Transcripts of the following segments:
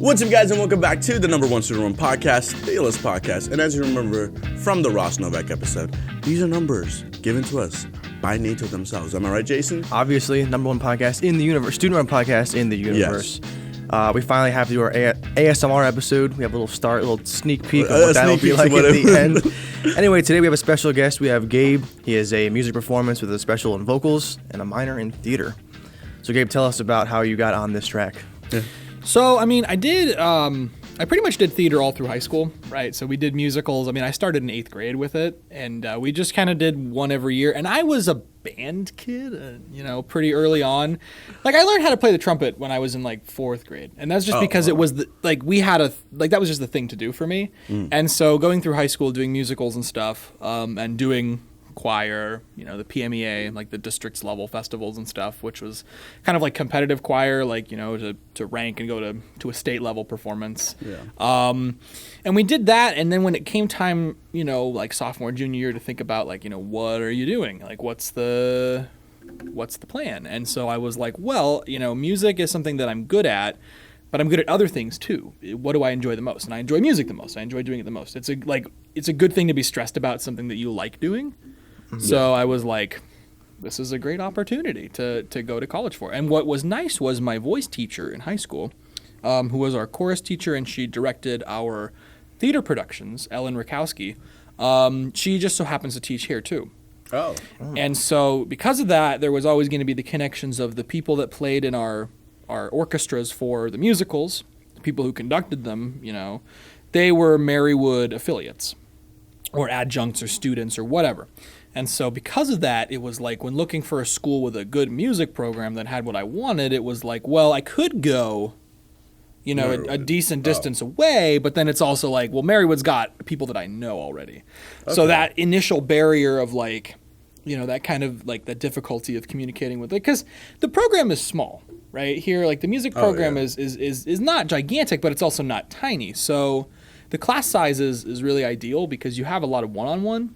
What's up, guys, and welcome back to the number one student run podcast, the illest podcast. And as you remember from the Ross Novak episode, these are numbers given to us by nature themselves. Am I right, Jason? Obviously, number one podcast in the universe, student run podcast in the universe. Yes. We finally have to do our ASMR episode. We have a little sneak peek of what that'll be like at the end. Anyway, today we have a special guest. We have Gabe. He is a music performance with a special in vocals and a minor in theater. So, Gabe, tell us about how you got on this track. Yeah. So, I pretty much did theater all through high school, right? So we did musicals. I started in 8th grade with it, and we just kind of did one every year. And I was a band kid, pretty early on. Like, I learned how to play the trumpet when I was in, 4th grade. And that's just because it was, that was just the thing to do for me. And so going through high school, doing musicals and stuff, and doing choir, the PMEA, like the districts level festivals and stuff, which was kind of like competitive choir, to rank and go to a state level performance. Yeah. And we did that, and then when it came time, sophomore, junior year to think about what are you doing? What's the plan? And so I was like, well, music is something that I'm good at, but I'm good at other things too. What do I enjoy the most? And I enjoy music the most. I enjoy doing it the most. It's a good thing to be stressed about something that you like doing. Mm-hmm. So I was like, this is a great opportunity to go to college for. And what was nice was my voice teacher in high school, who was our chorus teacher, and she directed our theater productions, Ellen Rakowski. She just so happens to teach here too. Oh. And so because of that, there was always going to be the connections of the people that played in our orchestras for the musicals, the people who conducted them, they were Marywood affiliates or adjuncts or students or whatever. And so because of that, it was like when looking for a school with a good music program that had what I wanted, it was like, well, I could go, a decent distance away, but then it's also like, well, Marywood's got people that I know already. Okay. So that initial barrier of that kind of the difficulty of communicating with it, because the program is small, right? Here, the music program is not gigantic, but it's also not tiny. So the class size is really ideal because you have a lot of one-on-one.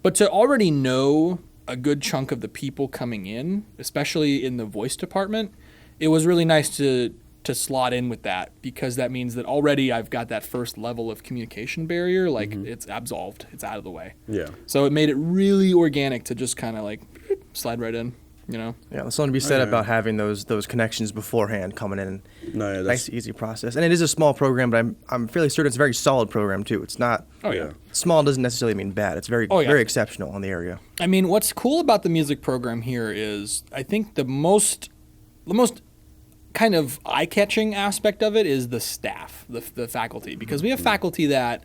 But to already know a good chunk of the people coming in, especially in the voice department, it was really nice to slot in with that, because that means that already I've got that first level of communication barrier, it's absolved, it's out of the way. Yeah. So it made it really organic to just kind of slide right in. Yeah, there's something to be said about having those connections beforehand coming in. Nice, easy process. And it is a small program, but I'm fairly certain it's a very solid program too. It's not. Oh yeah. Small doesn't necessarily mean bad. It's very exceptional in the area. What's cool about the music program here is I think the most kind of eye-catching aspect of it is the staff, the faculty, because we have faculty that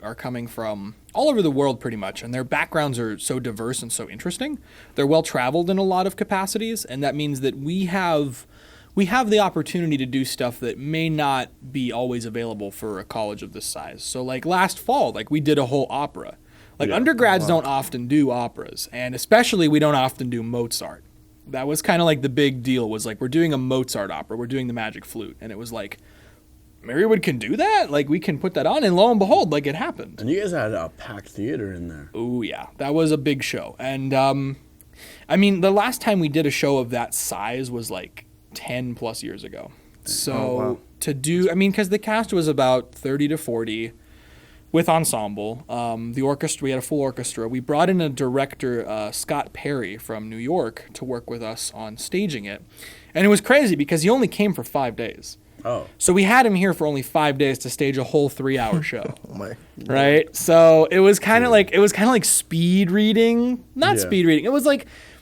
are coming from all over the world pretty much, and their backgrounds are so diverse and so interesting. They're well-traveled in a lot of capacities, and that means that we have the opportunity to do stuff that may not be always available for a college of this size. So last fall, we did a whole opera. Undergrads don't often do operas, and especially we don't often do Mozart. That was kind of the big deal, was we're doing a Mozart opera, we're doing the Magic Flute, and it was Marywood can do that? We can put that on, and lo and behold, it happened. And you guys had a packed theater in there. Oh, yeah. That was a big show. And, the last time we did a show of that size was 10 plus years ago. So to do, because the cast was about 30 to 40 with ensemble. The orchestra, we had a full orchestra. We brought in a director, Scott Perry from New York, to work with us on staging it. And it was crazy because he only came for 5 days. Oh. So we had him here for only 5 days to stage a whole 3-hour show. Right? So it was kind of like speed reading. Not speed reading. It was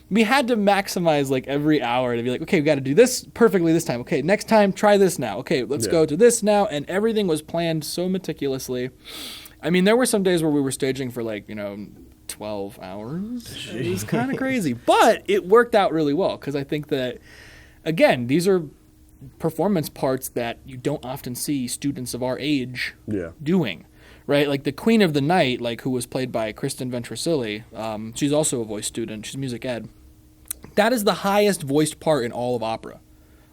we had to maximize every hour to be okay, we got to do this perfectly this time. Okay, next time try this now. Okay, let's go to this now, and everything was planned so meticulously. There were some days where we were staging for 12 hours. Jeez. It was kind of crazy, but it worked out really well because I think that, again, these are performance parts that you don't often see students of our age doing, right? The Queen of the Night, who was played by Kristen Ventricilli, she's also a voice student. She's music ed. That is the highest voiced part in all of opera.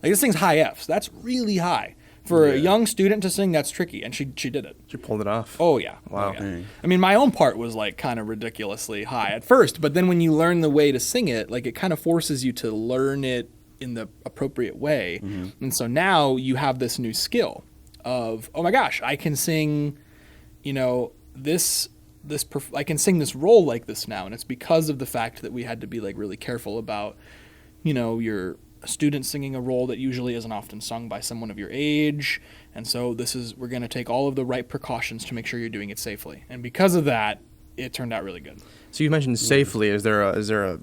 This thing's high Fs. That's really high. For a young student to sing, that's tricky, and she did it. She pulled it off. Oh, yeah. Wow. Oh, yeah. My own part was, kind of ridiculously high at first, but then when you learn the way to sing it, it kind of forces you to learn it in the appropriate way. Mm-hmm. And so now you have this new skill. of, oh my gosh, I can sing, you know, I can sing this role like this now. And it's because of the fact that we had to be like really careful about, you know, your student singing a role that usually isn't often sung by someone of your age. And so we're going to take all of the right precautions to make sure you're doing it safely. And because of that, it turned out really good. So you mentioned safely. Is there a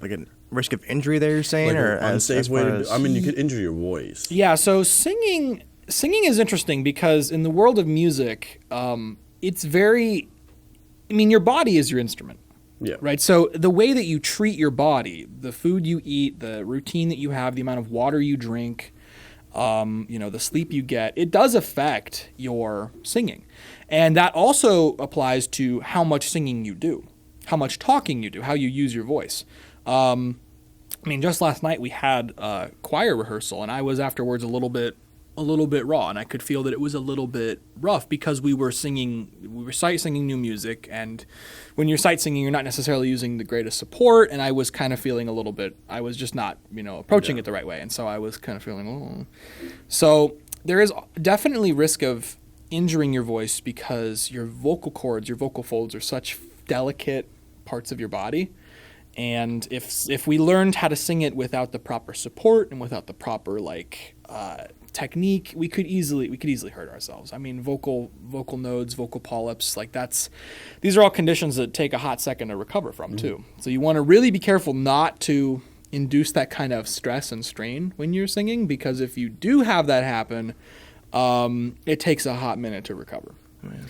like a risk of injury there you're saying? Like or an unsafe way to do, I mean, you could injure your voice. Yeah, so singing is interesting because in the world of music, it's very, I mean, your body is your instrument. Yeah. Right. So the way that you treat your body, the food you eat, the routine that you have, the amount of water you drink, you know, the sleep you get, it does affect your singing. And that also applies to how much singing you do, how much talking you do, how you use your voice. I mean, just last night we had a choir rehearsal and I was afterwards a little bit raw, and I could feel that it was a little bit rough because we were sight singing new music, and when you're sight singing, you're not necessarily using the greatest support, and I was kind of feeling I was just not, you know, approaching it the right way, and so I was kind of feeling, oh. So there is definitely risk of injuring your voice because your vocal cords, your vocal folds are such delicate parts of your body. And if we learned how to sing it without the proper support and without the proper technique, we could easily hurt ourselves. I mean, vocal nodes, vocal polyps, these are all conditions that take a hot second to recover from too. So you want to really be careful not to induce that kind of stress and strain when you're singing, because if you do have that happen, it takes a hot minute to recover. Oh, yeah.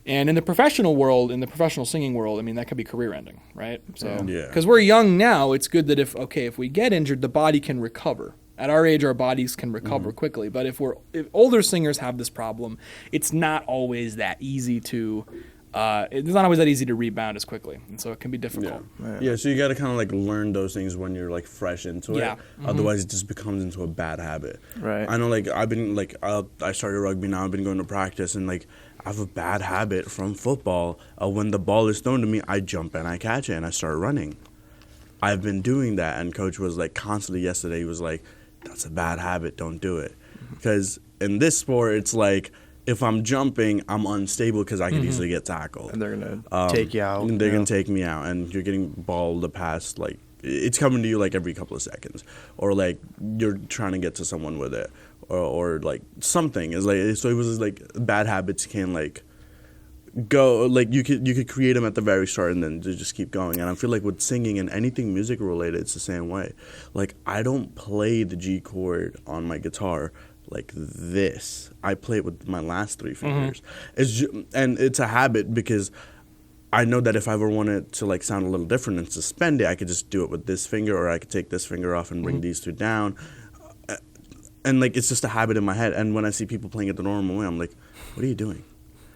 And in the professional world, in the professional singing world, I mean, that could be career ending, right? So, because we're young now, it's good that if we get injured, the body can recover. At our age, our bodies can recover quickly. But if older singers have this problem, it's not always that easy to rebound as quickly, and so it can be difficult. Yeah, so you got to kind of like learn those things when you're like fresh into it. Otherwise, it just becomes into a bad habit. Right. I know, like I've been like I started rugby now. I've been going to practice, and like I have a bad habit from football. When the ball is thrown to me, I jump and I catch it and I start running. I've been doing that, and coach was like constantly yesterday. He was like, "That's a bad habit. Don't do it." Because in this sport, it's like, if I'm jumping, I'm unstable because I could easily get tackled. And they're going to take you out. And they're going to take me out. And you're getting balled the past, like, it's coming to you, like, every couple of seconds. Or, like, you're trying to get to someone with it. Or like, something. It's like, so it was like, bad habits can, like, go, like, you could create them at the very start and then just keep going. And I feel like with singing and anything music related, it's the same way. Like, I don't play the G chord on my guitar like this. I play it with my last three fingers. And it's a habit because I know that if I ever wanted to like sound a little different and suspend it, I could just do it with this finger, or I could take this finger off and bring these two down. And like, it's just a habit in my head. And when I see people playing it the normal way, I'm like, what are you doing?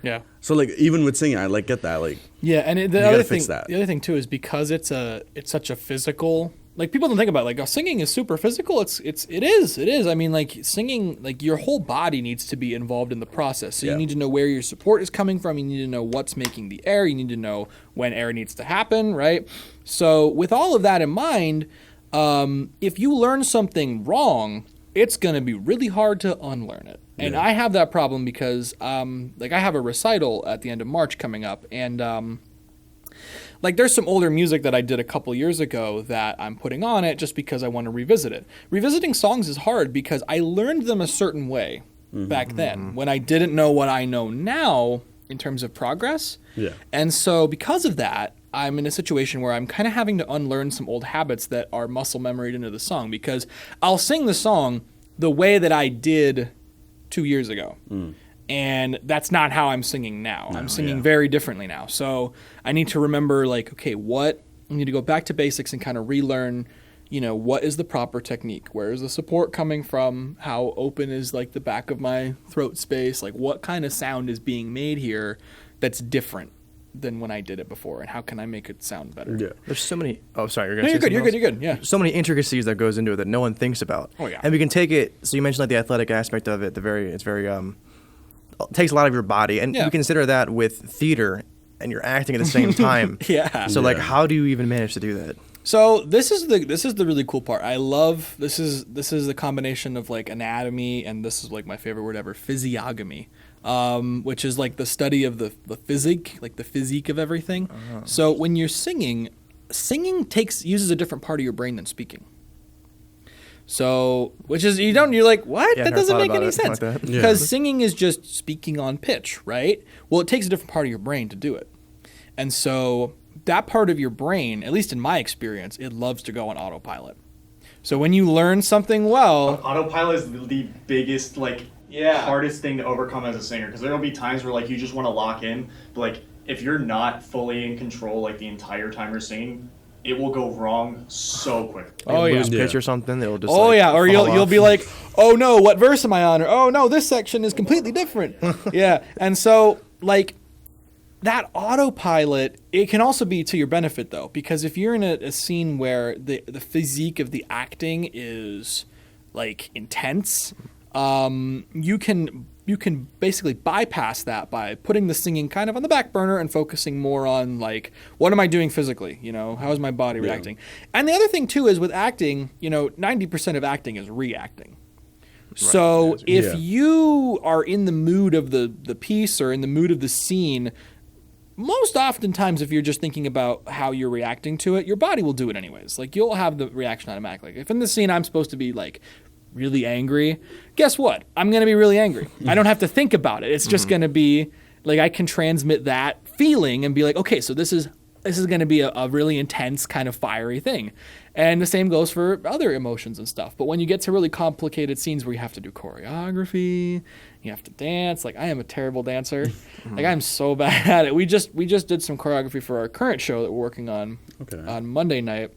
Yeah. So like, even with singing, I like get that, like, yeah. And the other thing too is because it's such a physical, like, people don't think about it, like, singing is super physical. It is. I mean, like, singing, like, your whole body needs to be involved in the process. So you need to know where your support is coming from. You need to know what's making the air. You need to know when air needs to happen, right? So with all of that in mind, if you learn something wrong, it's going to be really hard to unlearn it. And I have that problem because, like, I have a recital at the end of March coming up, and like, there's some older music that I did a couple years ago that I'm putting on it just because I want to revisit it. Revisiting songs is hard because I learned them a certain way back then when I didn't know what I know now in terms of progress. Yeah. And so because of that, I'm in a situation where I'm kind of having to unlearn some old habits that are muscle memoried into the song, because I'll sing the song the way that I did 2 years ago. And that's not how I'm singing now. I'm singing very differently now. So I need to remember, like, okay, I need to go back to basics and kind of relearn, you know, what is the proper technique? Where is the support coming from? How open is, like, the back of my throat space? Like, what kind of sound is being made here that's different than when I did it before? And how can I make it sound better? Yeah. There's so many... Oh, sorry. You're good. Yeah. So many intricacies that goes into it that no one thinks about. Oh, yeah. And we can take it... So you mentioned, like, the athletic aspect of it. It's very... It takes a lot of your body, and you consider that with theater, and you're acting at the same time. Yeah. So, like, how do you even manage to do that? So this is the really cool part. I love this is the combination of like anatomy and this is like my favorite word ever, physiognomy, which is like the study of the physique, like the physique of everything. So when you're singing uses a different part of your brain than speaking. So, you're like, what? Yeah, that doesn't make any sense. Like Because singing is just speaking on pitch, right? Well, it takes a different part of your brain to do it. And so that part of your brain, at least in my experience, it loves to go on autopilot. So when you learn something well... Autopilot is the biggest, hardest thing to overcome as a singer. Because there will be times where, you just want to lock in. But, if you're not fully in control, the entire time you're singing... it will go wrong so quick. Lose pitch or something. It'll just. Or you'll be like, oh no, what verse am I on? Or oh no, this section is completely different. Yeah, and so that autopilot, it can also be to your benefit though, because if you're in a scene where the physique of the acting is intense, you can basically bypass that by putting the singing kind of on the back burner and focusing more on what am I doing physically? How is my body reacting? And the other thing too is with acting, 90% of acting is reacting. Right. So if you are in the mood of the piece or in the mood of the scene, most oftentimes if you're just thinking about how you're reacting to it, your body will do it anyways. You'll have the reaction automatically. If in the scene I'm supposed to be really angry, guess what? I'm going to be really angry. I don't have to think about it. It's just going to be I can transmit that feeling and be like, okay, so this is going to be a really intense kind of fiery thing. And the same goes for other emotions and stuff. But when you get to really complicated scenes where you have to do choreography, you have to dance, I am a terrible dancer. I'm so bad at it. We just did some choreography for our current show that we're working on on Monday night.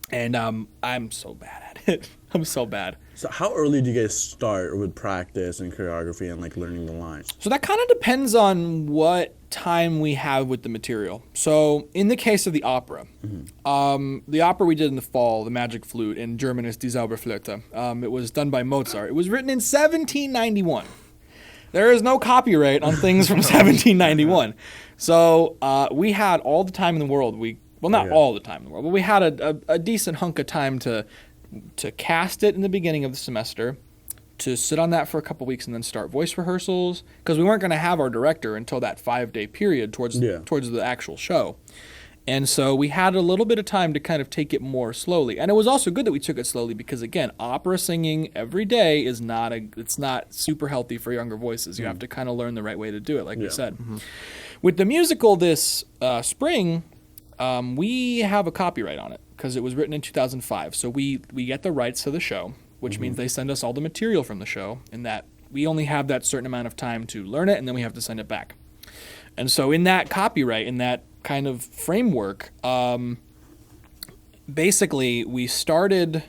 And I'm so bad at it. I'm so bad. So how early do you guys start with practice and choreography and learning the lines? So that kind of depends on what time we have with the material. So in the case of the opera, the opera we did in the fall, The Magic Flute, in German is Die Zauberflöte. It was done by Mozart. It was written in 1791. There is no copyright on things from 1791. So we had all the time in the world. Not all the time in the world, but we had a decent hunk of time to cast it in the beginning of the semester, to sit on that for a couple weeks and then start voice rehearsals, because we weren't going to have our director until that 5-day period towards the actual show. And so we had a little bit of time to kind of take it more slowly. And it was also good that we took it slowly because, again, opera singing every day is it's not super healthy for younger voices. You have to kind of learn the right way to do it, like we said. With the musical this spring, we have a copyright on it because it was written in 2005. So we get the rights to the show, which means they send us all the material from the show, and that we only have that certain amount of time to learn it, and then we have to send it back. And so in that copyright, in that kind of framework, basically we started...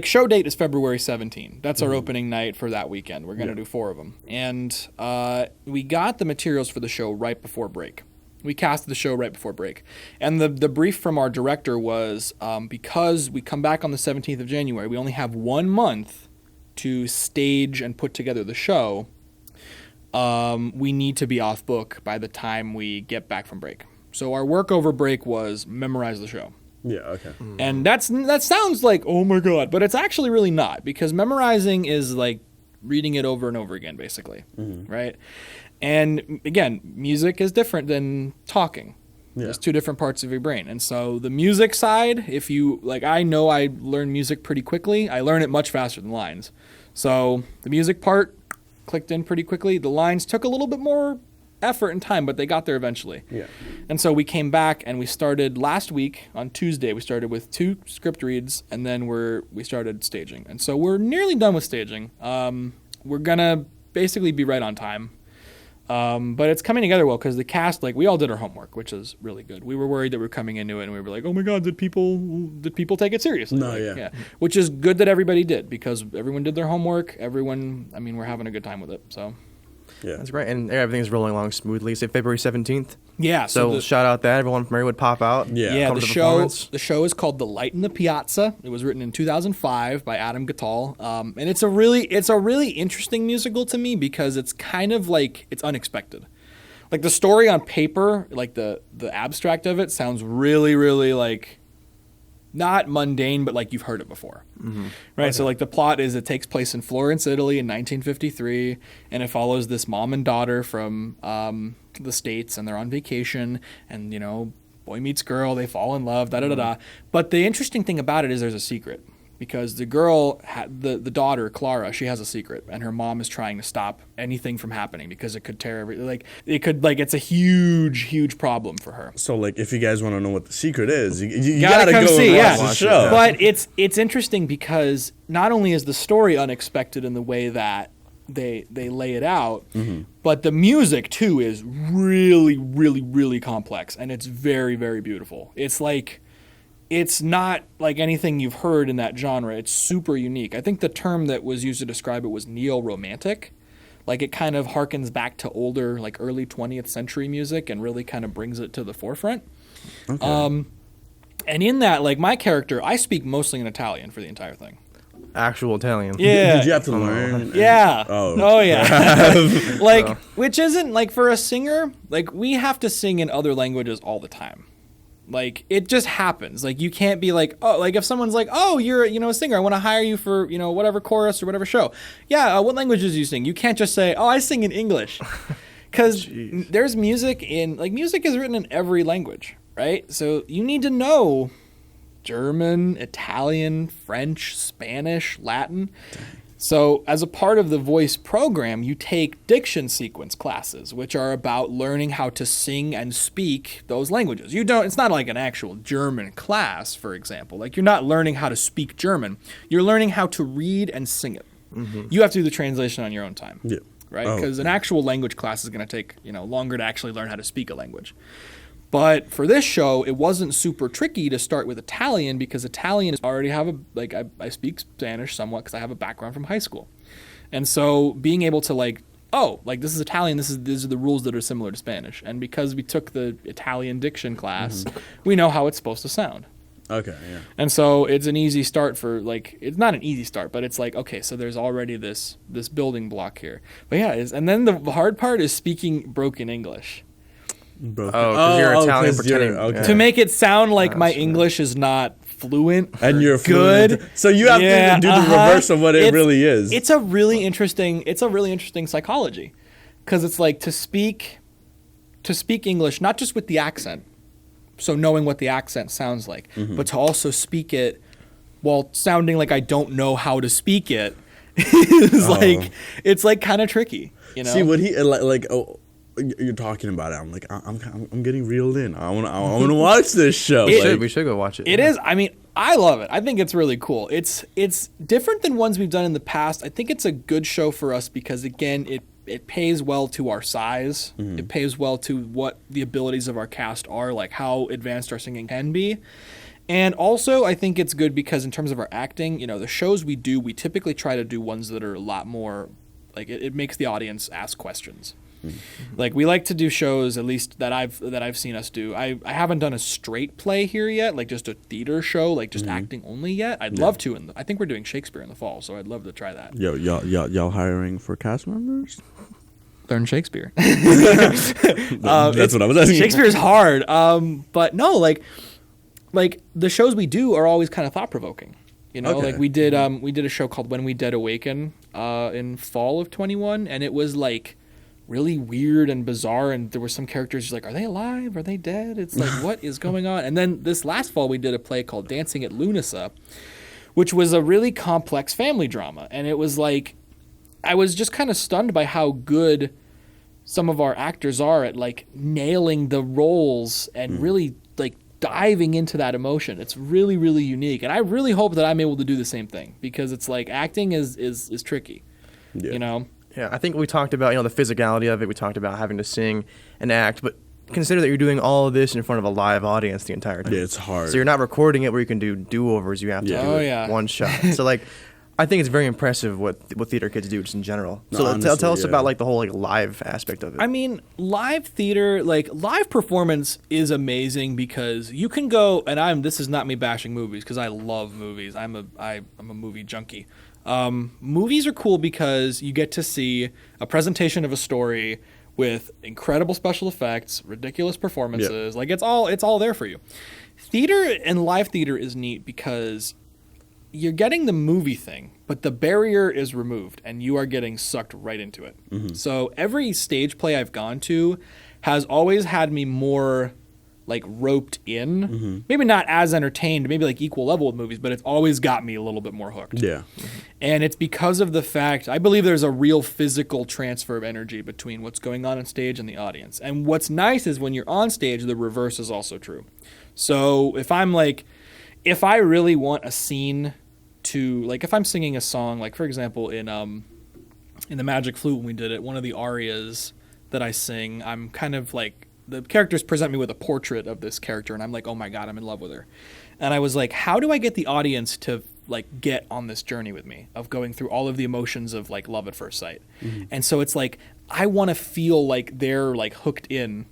show date is February 17. That's our opening night for that weekend. We're going to do 4 of them. And we got the materials for the show right before break. We casted the show right before break. And the brief from our director was, because we come back on the 17th of January, we only have 1 month to stage and put together the show. We need to be off book by the time we get back from break. So our work over break was memorize the show. Yeah, okay. And that sounds like, oh my God, but it's actually really not, because memorizing is reading it over and over again, basically, right? And again, music is different than talking. Yeah. There's 2 different parts of your brain. And so the music side, if you, I know I learn music pretty quickly. I learn it much faster than lines. So the music part clicked in pretty quickly. The lines took a little bit more effort and time, but they got there eventually. Yeah. And so we came back and we started last week on Tuesday. We started with 2 script reads, and then we started staging. And so we're nearly done with staging. We're gonna basically be right on time. But it's coming together well because the cast, we all did our homework, which is really good. We were worried that we were coming into it and we were like, oh my God, did people take it seriously? No, yeah. Which is good that everybody did, because everyone did their homework. We're having a good time with it. So yeah, that's great, and everything's rolling along smoothly. Say February 17th. Yeah. So shout out that everyone from Marywood pop out. Yeah. The show is called The Light in the Piazza. It was written in 2005 by Adam Gattal, and it's a really interesting musical to me because it's kind of it's unexpected. The story on paper, the abstract of it sounds really, really not mundane, but like you've heard it before. Mm-hmm. Right? Okay. So like the plot is it takes place in Florence, Italy in 1953, and it follows this mom and daughter from the States, and they're on vacation, and, you know, boy meets girl, they fall in love, da-da-da-da. But the interesting thing about it is there's a secret. Because the girl, the daughter, Clara, she has a secret, and her mom is trying to stop anything from happening because it could tear it's a huge, huge problem for her. So, like, if you guys want to know what the secret is, you Gotta gotta come go see, and watch yeah. the show. But it's interesting because not only is the story unexpected in the way that they lay it out, but the music too is really, really, really complex, and it's very, very beautiful. It's not like anything you've heard in that genre. It's super unique. I think the term that was used to describe it was neo-romantic. Like, it kind of harkens back to older, like early 20th century music and really kind of brings it to the forefront. Okay. And in that, like, my character, I speak mostly in Italian for the entire thing. Actual Italian. Yeah. Did you have to learn? Yeah. Oh Yeah. Like, which isn't, like, for a singer, like, we have to sing in other languages all the time. Like, it just happens. Like, you can't be like, oh, like if someone's like, oh, you're, you know, a singer, I want to hire you for, you know, whatever chorus or whatever show. Yeah, what languages do you sing? You can't just say, oh, I sing in English. Because there's music music is written in every language, right? So you need to know German, Italian, French, Spanish, Latin. So as a part of the voice program, you take diction sequence classes, which are about learning how to sing and speak those languages. It's not like an actual German class, for example. Like, you're not learning how to speak German. You're learning how to read and sing it. Mm-hmm. You have to do the translation on your own time. Yeah. Right? Because an actual language class is going to take, you know, longer to actually learn how to speak a language. But for this show, it wasn't super tricky to start with Italian because Italian is already I speak Spanish somewhat because I have a background from high school. And so being able to this is Italian, these are the rules that are similar to Spanish. And because we took the Italian diction class, we know how it's supposed to sound. Okay, yeah. And so it's an easy start for, like, it's not an easy start, but it's like, okay, so there's already this building block here. But yeah, and then the hard part is speaking broken English. Because you're Italian pretending. Okay. To make it sound like my English is not fluent And you're good. fluent. So you have to do the reverse of what it really is. It's a really interesting psychology. Because it's like to speak English, not just with the accent, so knowing what the accent sounds like, but to also speak it while sounding like I don't know how to speak it is it's like kind of tricky, you know? See, what he you're talking about it. I'm like, I'm getting reeled in. I want to watch this show. We should go watch it. It is. I mean, I love it. I think it's really cool. It's different than ones we've done in the past. I think it's a good show for us because, again, it pays well to our size. It pays well to what the abilities of our cast are, like how advanced our singing can be. And also, I think it's good because in terms of our acting, you know, the shows we do, we typically try to do ones that are a lot more, like, it makes the audience ask questions. Like, we like to do shows, at least that I've seen us do. I haven't done a straight play here yet, like just a theater show, like just acting only yet. I'd love to. I think we're doing Shakespeare in the fall, so I'd love to try that. Yo, y'all hiring for cast members? Learn Shakespeare. That's what I was asking. Shakespeare's hard, but no, like the shows we do are always kind of thought provoking. You know, Okay. like we did a show called When We Dead Awaken in fall of 21, and it was like really weird and bizarre, and there were some characters like, are they alive? Are they dead? It's like, what is going on? And then this last fall we did a play called Dancing at Lunasa, which was a really complex family drama, and it was like, I was just kind of stunned by how good some of our actors are at like nailing the roles and really like diving into that emotion. It's really, really unique, and I really hope that I'm able to do the same thing because it's like acting is tricky, you know. Yeah, I think we talked about, the physicality of it. We talked about having to sing and act, but consider that you're doing all of this in front of a live audience the entire time. Yeah, it's hard. So you're not recording it where you can do do-overs. You have to do it one shot. So like, I think it's very impressive what theater kids do just in general. So honestly, tell us about like the whole like live aspect of it. I mean, live theater, like live performance is amazing because you can go, and this is not me bashing movies because I love movies. I'm a movie junkie. Movies are cool because you get to see a presentation of a story with incredible special effects, ridiculous performances. Like it's all there for you. Theater and live theater is neat because you're getting the movie thing, but the barrier is removed and you are getting sucked right into it. Mm-hmm. So every stage play I've gone to has always had me more like roped in. Mm-hmm. Maybe not as entertained, maybe like equal level with movies, but it's always got me a little bit more hooked. Yeah. And it's because of the fact, I believe there's a real physical transfer of energy between what's going on stage and the audience. And what's nice is when you're on stage, the reverse is also true. So if I really want a scene to, like if I'm singing a song, like for example in the Magic Flute when we did it, one of the arias that I sing, I'm kind of like, the characters present me with a portrait of this character and I'm like, oh my God, I'm in love with her. And I was like, how do I get the audience to like get on this journey with me of going through all of the emotions of like love at first sight? Mm-hmm. And so it's like, I want to feel like they're like hooked in,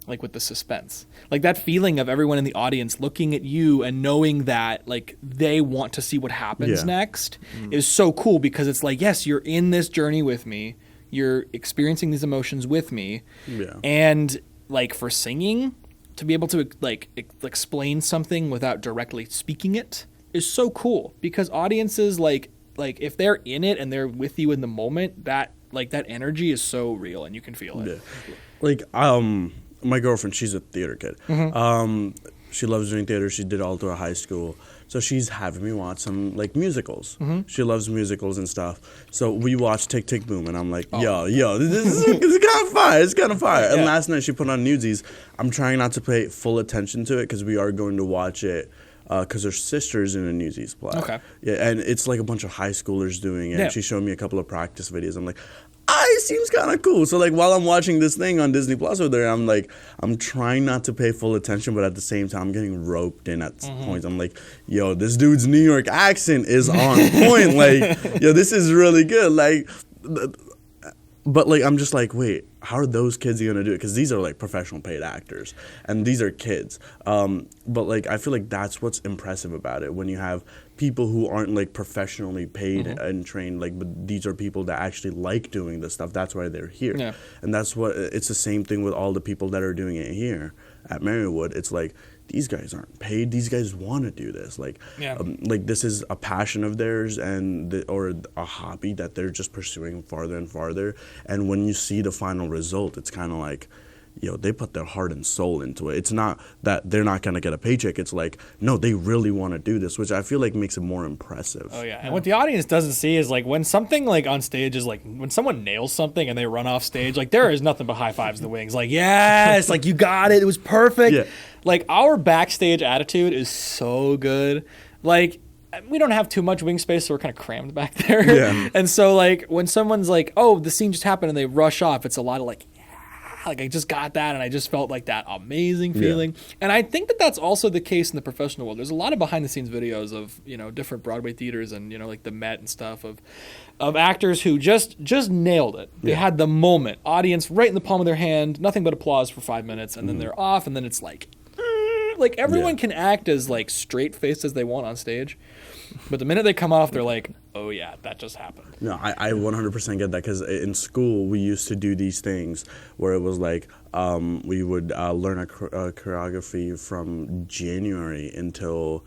like with the suspense, like that feeling of everyone in the audience looking at you and knowing that like they want to see what happens next is so cool, because it's like, yes, you're in this journey with me. You're experiencing these emotions with me. Yeah. And like for singing, to be able to like explain something without directly speaking it is so cool, because audiences like if they're in it and they're with you in the moment, that energy is so real and you can feel it. Yeah. Like my girlfriend, she's a theater kid. Mm-hmm. She loves doing theater. She did all through high school. So she's having me watch some like musicals. Mm-hmm. She loves musicals and stuff. So we watched Tick Tick Boom, and I'm like, yo, this is kind of fire. It's kind of fire. Yeah. And last night she put on Newsies. I'm trying not to pay full attention to it because we are going to watch it because her sister's in a Newsies play. Okay. Yeah, and it's like a bunch of high schoolers doing it. Yeah. And she showed me a couple of practice videos. I'm like, it seems kind of cool. So like while I'm watching this thing on Disney Plus over there, I'm like, I'm trying not to pay full attention, but at the same time I'm getting roped in at points. I'm like, yo, this dude's New York accent is on point. Like, yo, this is really good. Like, but like I'm just like, wait, how are those kids gonna do it? Because these are like professional paid actors and these are kids. But like I feel like that's what's impressive about it, when you have people who aren't like professionally paid and trained, like, but these are people that actually like doing this stuff. That's why they're here. Yeah. And that's what it's the same thing with all the people that are doing it here at Marywood. It's like, these guys aren't paid. These guys want to do this. Like, like this is a passion of theirs or a hobby that they're just pursuing farther and farther. And when you see the final result, it's kind of like, yo, they put their heart and soul into it. It's not that they're not going to get a paycheck. It's like, no, they really want to do this, which I feel like makes it more impressive. Oh, yeah. And what the audience doesn't see is like when something like on stage is like when someone nails something and they run off stage, like there is nothing but high fives in the wings. Like, yes, like you got it. It was perfect. Yeah. Like our backstage attitude is so good. Like, we don't have too much wing space, so we're kind of crammed back there. Yeah. And so like when someone's like, oh, the scene just happened and they rush off, it's a lot of like, like I just got that and I just felt like that amazing feeling. Yeah. And I think that that's also the case in the professional world. There's a lot of behind the scenes videos of, you know, different Broadway theaters and, you know, like the Met and stuff of actors who just nailed it. They had the moment, audience right in the palm of their hand, nothing but applause for 5 minutes, and then they're off, and then it's like everyone can act as like straight faced as they want on stage. But the minute they come off, they're like, oh, yeah, that just happened. No, I 100% get that, because in school we used to do these things where it was like we would learn a choreography from January until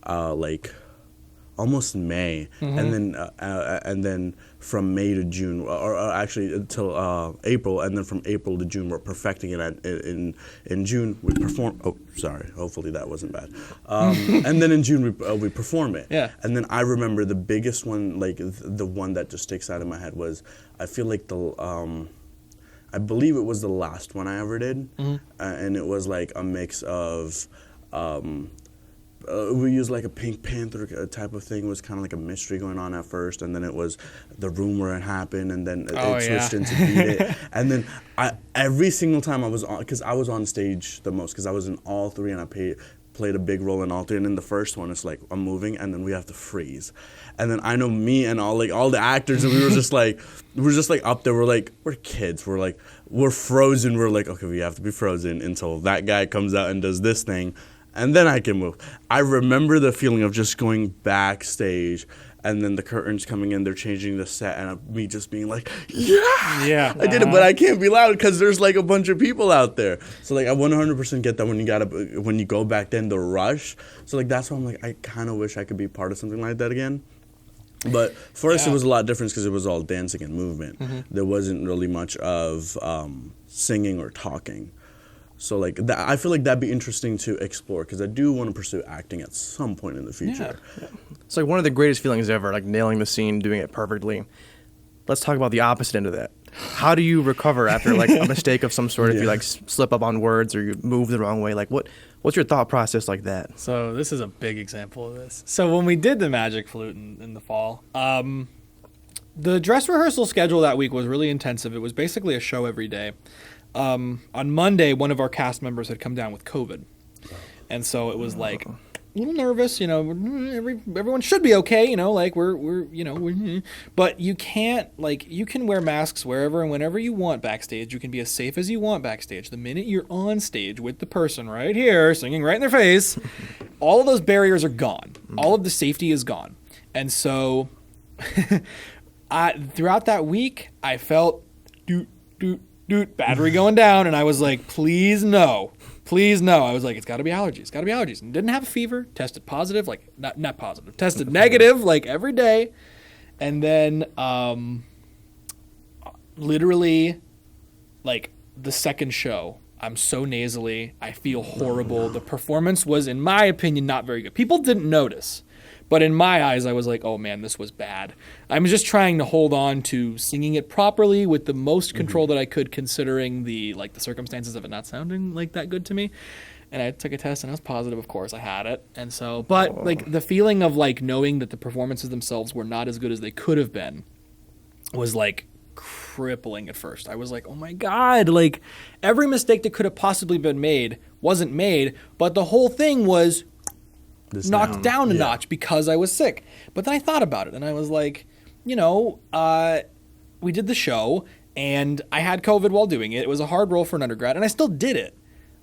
like almost May, and then from May to June, or actually until April, and then from April to June, we're perfecting it. In June we perform. Oh, sorry. Hopefully that wasn't bad. And then in June we perform it. Yeah. And then I remember the biggest one, like the one that just sticks out in my head was, I feel like I believe it was the last one I ever did, and it was like a mix of. We used like a Pink Panther type of thing. It was kind of like a mystery going on at first, and then it was the room where it happened, and then it switched into Beat It. And then every single time I was on, because I was on stage the most, because I was in all three, and I played a big role in all three. And in the first one, it's like I'm moving, and then we have to freeze. And then I know me and all the actors, and we were just like up there. We're kids. We're frozen. We're like, okay, we have to be frozen until that guy comes out and does this thing. And then I can move. I remember the feeling of just going backstage and then the curtains coming in, they're changing the set, and me just being like, yeah, I did it, Uh-huh. but I can't be loud because there's like a bunch of people out there. So like I 100% get that when you go back then, the rush. So like that's why I'm like, I kind of wish I could be part of something like that again. But for us, it was a lot different because it was all dancing and movement. There wasn't really much of singing or talking. So like that, I feel like that'd be interesting to explore because I do want to pursue acting at some point in the future. Yeah. It's like one of the greatest feelings ever, like nailing the scene, doing it perfectly. Let's talk about the opposite end of that. How do you recover after like a mistake of some sort? If you like slip up on words or you move the wrong way, like what's your thought process like that? So this is a big example of this. So when we did the Magic Flute in the fall, the dress rehearsal schedule that week was really intensive. It was basically a show every day. On Monday, one of our cast members had come down with COVID. And so it was like a little nervous, everyone should be okay, like we're but you can't, like, you can wear masks wherever and whenever you want backstage. You can be as safe as you want backstage. The minute you're on stage with the person right here singing right in their face, all of those barriers are gone. All of the safety is gone. And so throughout that week, I felt battery going down, and I was like, please no. I was like, it's got to be allergies. And didn't have a fever, tested positive, like not positive, tested negative, like every day. And then literally, like the second show, I'm so nasally, I feel horrible. The performance was, in my opinion, not very good. People didn't notice. But in my eyes, I was like, oh man, this was bad. I'm just trying to hold on to singing it properly with the most control that I could, considering the circumstances of it not sounding like that good to me. And I took a test and I was positive, of course. I had it. And so, but like the feeling of like knowing that the performances themselves were not as good as they could have been was like crippling at first. I was like, oh my God, like every mistake that could have possibly been made wasn't made, but the whole thing was knocked down a notch because I was sick. But then I thought about it and I was like, we did the show and I had COVID while doing it. It was a hard role for an undergrad and I still did it.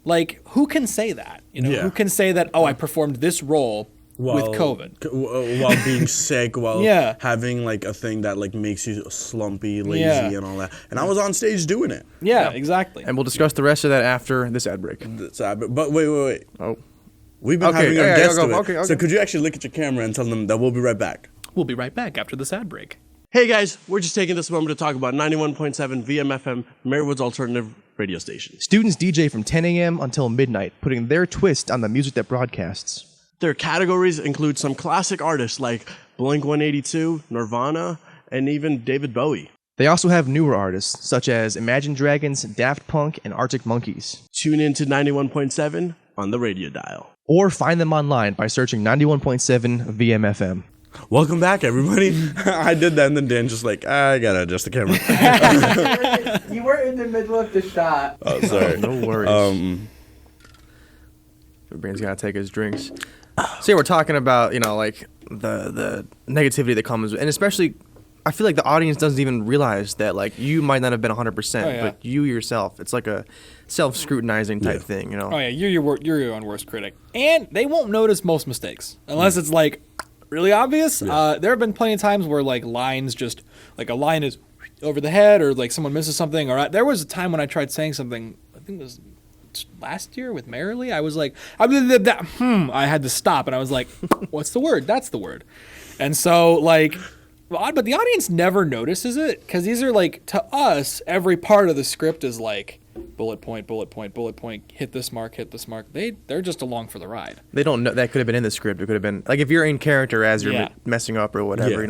Like, who can say that? Who can say that, I performed this role with COVID? While being sick, while having like a thing that like makes you slumpy, lazy and all that. And I was on stage doing it. Yeah, exactly. And we'll discuss the rest of that after this ad break. But wait. Oh. We've been having our guests do it. Okay. So could you actually look at your camera and tell them that we'll be right back? We'll be right back after this ad break. Hey guys, we're just taking this moment to talk about 91.7 VMFM, Marywood's alternative radio station. Students DJ from 10 a.m. until midnight, putting their twist on the music that broadcasts. Their categories include some classic artists like Blink-182, Nirvana, and even David Bowie. They also have newer artists, such as Imagine Dragons, Daft Punk, and Arctic Monkeys. Tune in to 91.7 on the radio dial. Or find them online by searching 91.7 VMFM. Welcome back, everybody. I did that, and then Dan just like, I gotta adjust the camera. You were in the middle of the shot. Oh, sorry. No worries. Everybody's gotta take his drinks. So yeah, we're talking about, like the negativity that comes, and especially, I feel like the audience doesn't even realize that, like, you might not have been 100%, but you yourself, it's like a self-scrutinizing type thing, Oh yeah, you're your own worst critic, and they won't notice most mistakes unless it's like really obvious. There have been plenty of times where like lines just like a line is over the head, or like someone misses something. Or there was a time when I tried saying something. I think it was last year with Marywood. I was like, I had to stop, and I was like, what's the word? That's the word. And so like. But the audience never notices it because these are like, to us, every part of the script is like bullet point, hit this mark. They're just along for the ride. They don't know that could have been in the script. It could have been like if you're in character as you're messing up or whatever. You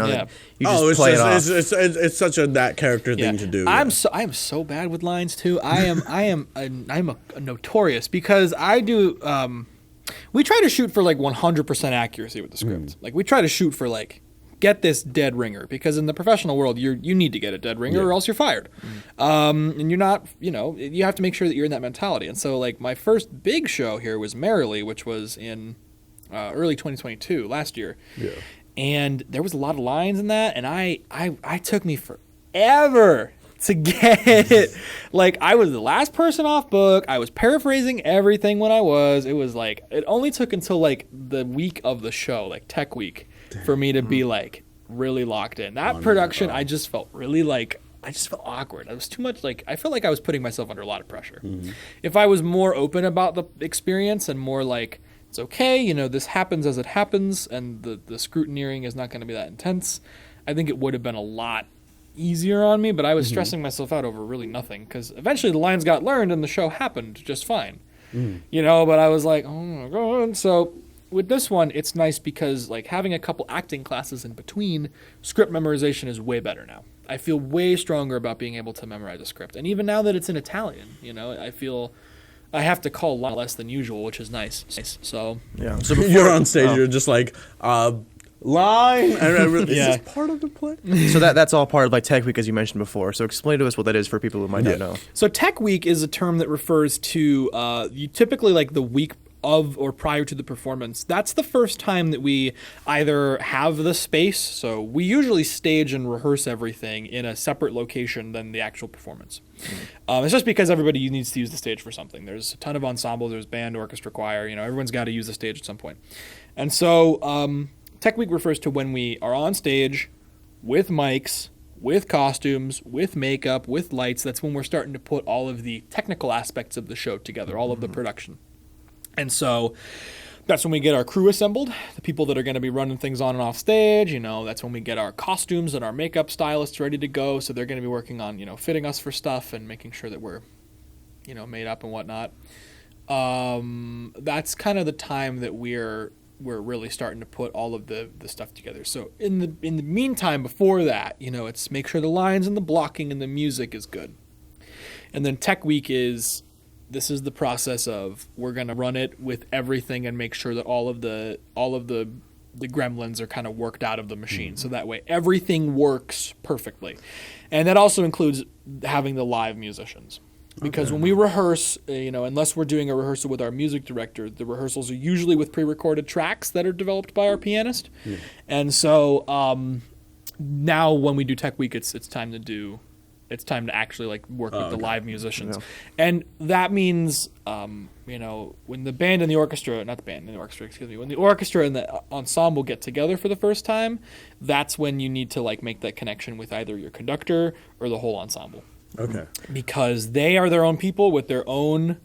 just play it off. It's such that character thing to do. I am so bad with lines too. I'm a notorious because I do. We try to shoot for like 100% accuracy with the script. Like we try to shoot for like. Get this dead ringer, because in the professional world you need to get a dead ringer or else you're fired. And you're not, you have to make sure that you're in that mentality. And so like my first big show here was Marywood, which was in early 2022 last year. Yeah. And there was a lot of lines in that, and I took me forever to get it. Like I was the last person off book. I was paraphrasing everything when I was. It was like it only took until like the week of the show, like tech week. For me to be like, really locked in. That production, I just felt really like, I just felt awkward. I was too much like, I felt like I was putting myself under a lot of pressure. If I was more open about the experience and more like, it's okay, you know, this happens as it happens, and the scrutineering is not going to be that intense, I think it would have been a lot easier on me, but I was stressing myself out over really nothing, because eventually the lines got learned and the show happened just fine. You know, but I was like, oh my God. So with this one, it's nice because like having a couple acting classes in between, script memorization is way better now. I feel way stronger about being able to memorize a script. And even now that it's in Italian, you know, I feel I have to call a lot less than usual, which is nice. So Yeah. So You're on stage, you're just like, line. Is Yeah. this part of the play? So that's all part of like Tech Week, as you mentioned before. So explain to us what that is for people who might not know. So Tech Week is a term that refers to you typically like the week of or prior to the performance. That's the first time that we either have the space. So we usually stage and rehearse everything in a separate location than the actual performance. It's just because everybody needs to use the stage for something. There's a ton of ensembles. There's band, orchestra, choir. You know, everyone's got to use the stage at some point. And so Tech Week refers to when we are on stage with mics, with costumes, with makeup, with lights. That's when we're starting to put all of the technical aspects of the show together, all of the production. And so that's when we get our crew assembled, the people that are going to be running things on and off stage. You know, that's when we get our costumes and our makeup stylists ready to go. So they're going to be working on, you know, fitting us for stuff and making sure that we're, you know, made up and whatnot. That's kind of the time that we're really starting to put all of the stuff together. So in the meantime, before that, you know, it's make sure the lines and the blocking and the music is good. And then Tech Week this is the process of we're going to run it with everything and make sure that all of the gremlins are kind of worked out of the machine. So that way everything works perfectly. And that also includes having the live musicians. Because when we rehearse, you know, unless we're doing a rehearsal with our music director, the rehearsals are usually with pre-recorded tracks that are developed by our pianist. And so now when we do Tech Week, it's time to actually like work with the live musicians. And that means, you know, when the band and the orchestra, when the orchestra and the ensemble get together for the first time, that's when you need to like make that connection with either your conductor or the whole ensemble. Okay. Because they are their own people with their own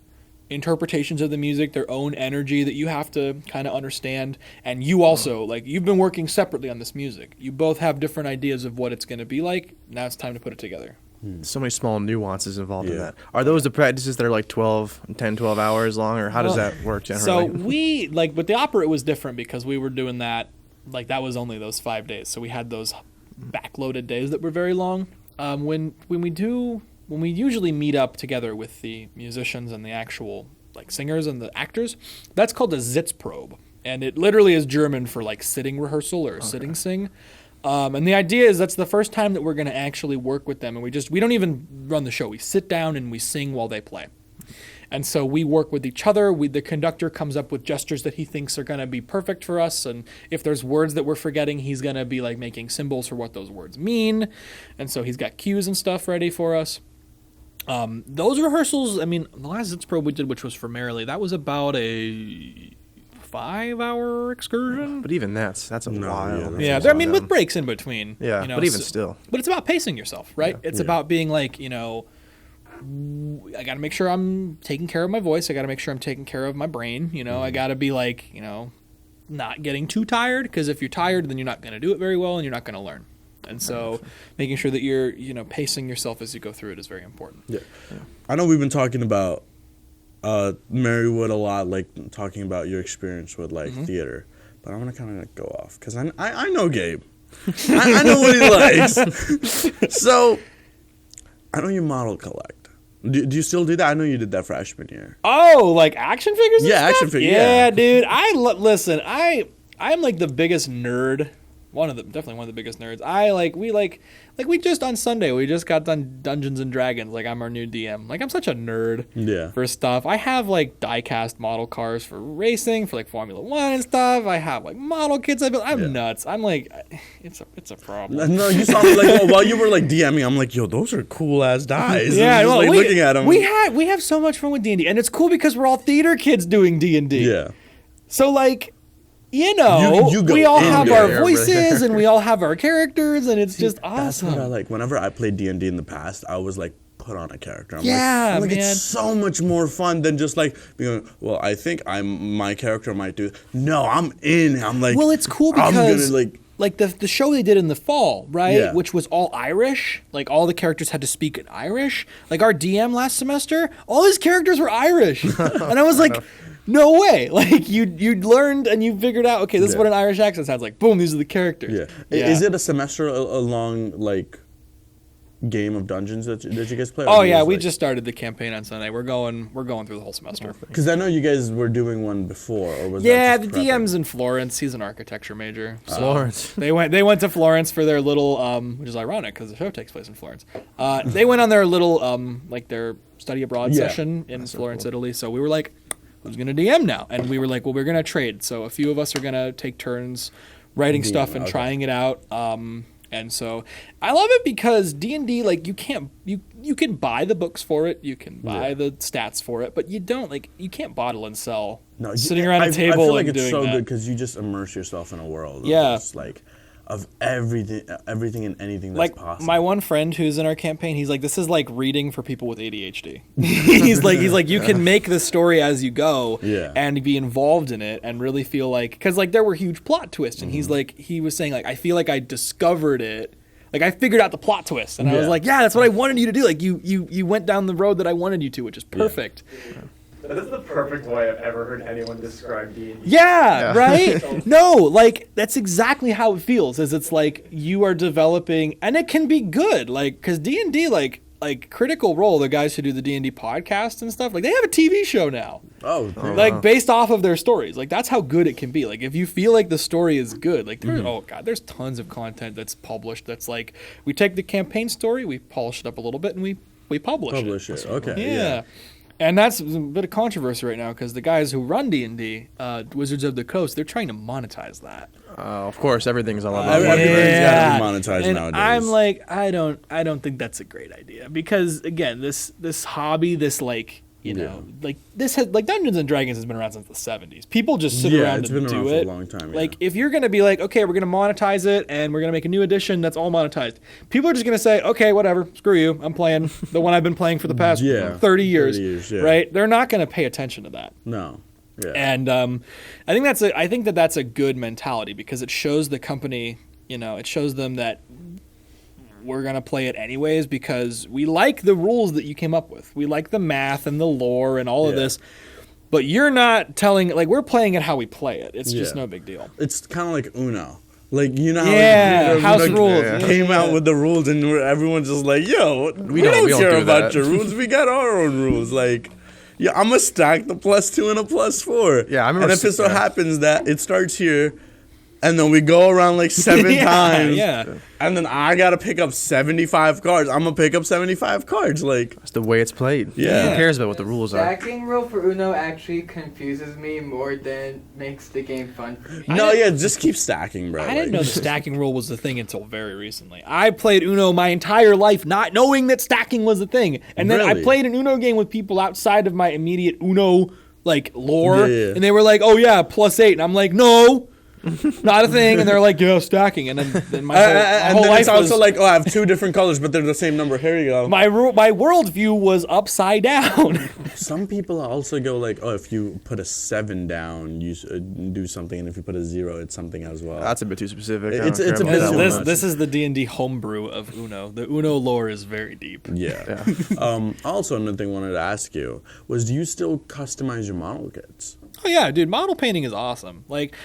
interpretations of the music, their own energy that you have to kind of understand. And you also, like, you've been working separately on this music. You both have different ideas of what it's going to be like. Now it's time to put it together. So many small nuances involved in that. Are those the practices that are like 12 hours long, or how does that work generally? So we, like, with the opera, it was different because we were doing that, like, that was only those 5 days. So we had those backloaded days that were very long. When we usually meet up together with the musicians and the actual like singers and the actors, that's called a Sitzprobe, and it literally is German for like sitting rehearsal or sitting sing. And the idea is that's the first time that we're going to actually work with them, and we don't even run the show. We sit down and we sing while they play. And so we work with each other. The conductor comes up with gestures that he thinks are going to be perfect for us. And if there's words that we're forgetting, he's going to be like making symbols for what those words mean. And so he's got cues and stuff ready for us. Those rehearsals, I mean, the last Sitzprobe we did, which was for Merrily, that was about a 5-hour excursion. But even that's a while. Yeah, I mean, with breaks in between. Yeah, you know, but even still. But it's about pacing yourself, right? It's about being like, you know, I got to make sure I'm taking care of my voice. I got to make sure I'm taking care of my brain. You know, I got to be like, you know, not getting too tired, because if you're tired, then you're not going to do it very well and you're not going to learn. And so making sure that you're, you know, pacing yourself as you go through it is very important. Yeah. I know we've been talking about Marywood a lot, like talking about your experience with like theater, but I want to kind of go off because I know Gabe. I know what he likes. So I know you model collect. Do you still do that? I know you did that freshman year. Oh, like action figures? And stuff? Action figures. Yeah, dude. Listen. I'm like the biggest nerd. Definitely one of the biggest nerds. We just on Sunday we just got done Dungeons and Dragons. Like, I'm our new DM. Like, I'm such a nerd for stuff. I have like die-cast model cars for racing, for like Formula 1 and stuff. I have like model kits. I'm nuts. I'm like, it's a problem. No, you saw me like while you were like DMing. I'm like, yo, those are cool ass dies. Yeah, well, like, looking at them. We have so much fun with D&D, and it's cool because we're all theater kids doing D&D. Yeah. So like, you know, You go we all in have there. our voices and we all have our characters, and it's just That's awesome. what I like. Whenever I played D&D in the past, I was like, put on a character. Yeah, I'm like man. it's so much more fun than just like being, well, I think my character might do. No, I'm in. I'm like, Well, it's cool I'm because gonna like the show they did in the fall, right? Yeah. Which was all Irish. Like all the characters had to speak in Irish. Like our DM last semester, all his characters were Irish. And I was like, no way. Like you learned and you figured out, okay, this is what an Irish accent sounds like. Boom, these are the characters. Yeah. Is it a semester long like game of Dungeons that you guys play? Oh yeah, we just started the campaign on Sunday. We're going through the whole semester. Because I know you guys were doing one before, or was Yeah, that the just prepping? DM's in Florence. He's an architecture major. So Florence. They went to Florence for their little, which is ironic because the show takes place in Florence. They went on their little, like their study abroad session in Florence, Italy. So we were like, who's gonna DM now? And we were like, well, we're gonna trade. So a few of us are gonna take turns writing stuff and trying it out. And so I love it because D&D, like you can buy the books for it, you can buy the stats for it, but you can't bottle and sell. No, sitting around a table I feel like and it's doing so that. good because you just immerse yourself in a world. Yeah. Of just, like of everything and anything that's Like possible. my one friend who's in our campaign, he's like, this is like reading for people with ADHD. he's like, you can make the story as you go and be involved in it and really feel like, because like there were huge plot twists, and he was saying like, I feel like I discovered it. Like I figured out the plot twist, and I was like, yeah, that's what I wanted you to do. Like you went down the road that I wanted you to, which is perfect. That is the perfect way I've ever heard anyone describe D&D. Yeah, right? No, like that's exactly how it feels. Is it's like you are developing, and it can be good. Like because D&D, like Critical Role, the guys who do the D&D podcast and stuff, like they have a TV show now. Like based off of their stories. Like that's how good it can be. Like if you feel like the story is good, like there's tons of content that's published that's like we take the campaign story, we polish it up a little bit, and we publish it. Okay. Yeah. And that's a bit of controversy right now because the guys who run D&D, Wizards of the Coast, they're trying to monetize that. Of course, everything's all about Everything's Yeah. gotta be monetized And nowadays. I'm like, I don't think that's a great idea because again, this hobby, this like like this has like Dungeons and Dragons has been around since the 70s. People just sit around it's and been do around it. for a long time. Like if you're gonna be like, okay, we're gonna monetize it and we're gonna make a new edition that's all monetized, people are just gonna say, okay, whatever, screw you, I'm playing the one I've been playing for the past 30 years, right? They're not gonna pay attention to that. No. Yeah. And I think that's a good mentality because it shows the company, it shows them that we're going to play it anyways because we like the rules that you came up with. We like the math and the lore and all of this. But you're not telling, like, we're playing it how we play it. It's just no big deal. It's kind of like Uno. Like, you know how house Uno rules came out with the rules and everyone's just like, yo, we don't care about your rules. We got our own rules. Like, yeah, I'm going to stack the +2 and a +4. Yeah, I remember. And if it so happens that it starts here, and then we go around like 7 times. Yeah. And then I got to pick up 75 cards. I'm going to pick up 75 cards. Like, That's the way it's played. Yeah. Who cares about what the rules are? Stacking rule for Uno actually confuses me more than makes the game fun for me. just keep stacking, bro. I didn't know the stacking rule was the thing until very recently. I played Uno my entire life not knowing that stacking was a thing. And then I played an Uno game with people outside of my immediate Uno like lore. And they were like, oh yeah, +8. And I'm like, no. Not a thing, and they're like, yeah, stacking, and then my whole life it's also like, oh, I have 2 different colors, but they're the same number. Here you go. My worldview was upside down. Some people also go like, oh, if you put a 7 down, you do something, and if you put a 0, it's something as well. That's a bit too specific. It's a bit This is the D&D homebrew of Uno. The Uno lore is very deep. Yeah. Also, another thing I wanted to ask you was, do you still customize your model kits? Oh yeah, dude, model painting is awesome. Like